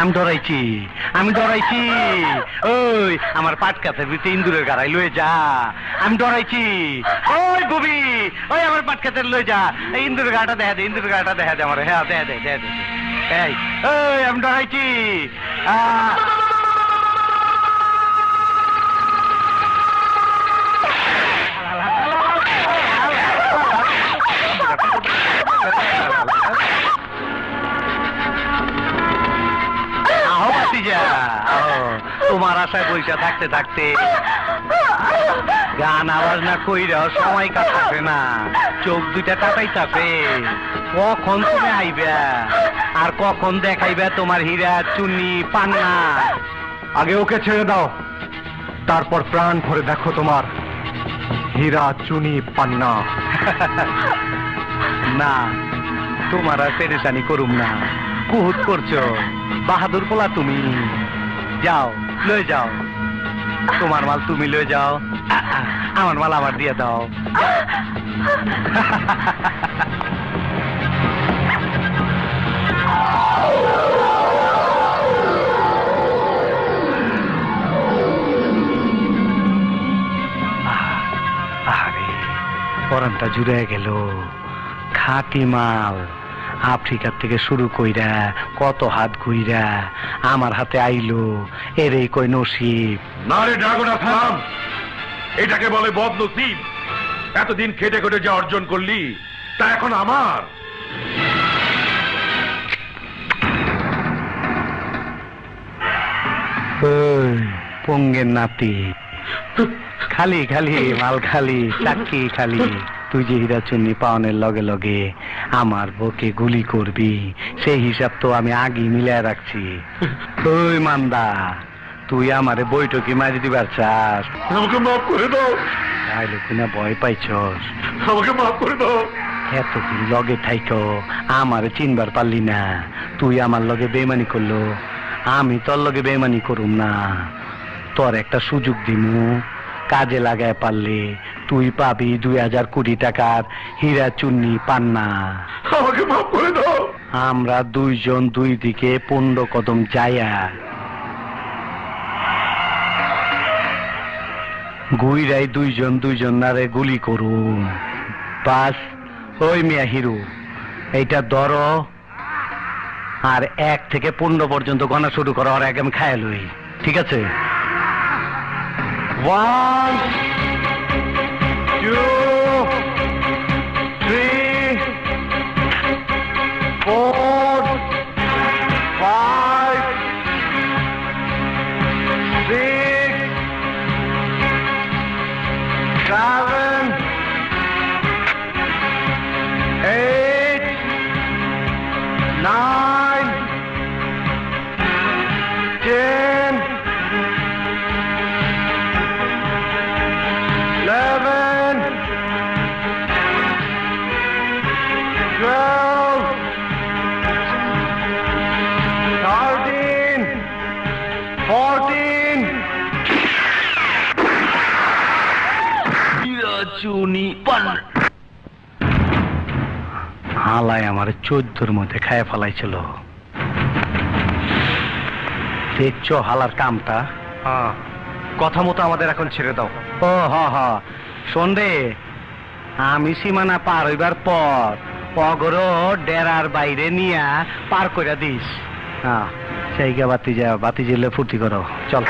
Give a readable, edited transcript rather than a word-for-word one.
আমি ডরাইছি, আমি ডরাইছি। ওই আমার পাটকাতের ভিতরে ইন্দুরের গাড়াই লয়ে যা, আমি ডরাইছি। ওই বুবি, ওই আমার পাটকাতের লয়ে যা, এই ইন্দুরের গাড়াটা দেখা দে, ইন্দুরের গাড়াটা দেখা দে আমার। হ্যাঁ দেখা দে, দেখা দে। এই ওই আমি ডরাইছি। তোমার আশায় বইসা থাকতে থাকতে গান আওয়াজ না কইরাও সময় কাটাবে না, চোখ দুইটা কাটাইতাছে। কখন তুমি আইবে আর কখন দেখাইবে তোমার হীরা চুনি পান্না? আগে ওকে ছেড়ে দাও, তারপর প্রাণ ভরে দেখো তোমার হীরা চুনি পান্না। না, তোমার আর পেরেশানি করুম না। কুহুত করছো, বাহাদুর পোলা তুমি। যাও, লয়ে যাও, তোমার মাল তুমি লয়ে যাও, আমার মাল আমার দিয়ে দাও। আরে পরানটা জুড়ে গেল। খাঁটি মাল আফ্রিকার থেকে শুরু কইরা কত হাত ঘুইরা আমার হাতে আইলো, এরে কই নসিব। না রে ড্রাগন থাম, এটাকে বলে বদনসিব। এতদিন খেটে খেটে যা অর্জন করলি তা এখন আমার। পঙ্গের নাতি, খালি খালি মাল খালি, চাকি খালি। তুই যে হীরা চুন্নি পাওনের লগে লগে আমার বুকে গুলি করবি, সেই হিসাব তো আমি আগে মিলাই রাখছি। ওই মান্দা, তুই আমারে বৈঠকি মারি দিবার চাস? আমাকে মাফ করে দাও। তাইলে কিনা ভয় পাইছস? আমাকে মাফ করে দাও। এতদিন লগে থাইকো আমারে চিনবার পারলি না। তুই আমার লগে বেমানি করলো, আমি তোর লগে বেমানি করুম না। তোর একটা সুযোগ দিমু, কাজে লাগায় পারলে তুই পাবি 2000 কোটি টাকার হীরা চুন্নি পান্না। আমাকে মাফ করে দাও। আমরা দুইজন দুই দিকে 15 কদম যাইয়া গুইরাই দুইজন দুইজন নারে গুলি করুম। বাস, ওই মিয়া হিরু, এইটা ধরো আর 1 থেকে 15 পর্যন্ত গণা শুরু করো। আর আগে আমি খায়া লই, ঠিক আছে? 1 2 3 4 5 6 7 8 9 10 11 12 13 14 চুনি পান। হালায় আমার 14 মধ্যে খায় ফেলাইছিল। দেখছো হালার কামটা? হ্যাঁ, কথা মতো আমাদের এখন ছেড়ে দাও। ও হ, শোন রে, আমি সীমানা পার হইবার পর অগর ডেরার বাইরে নিয়া পার কইরা দিস। হ্যাঁ, সেই বাতি যা, বাতি জ্বলে ফুর্তি করো, চল।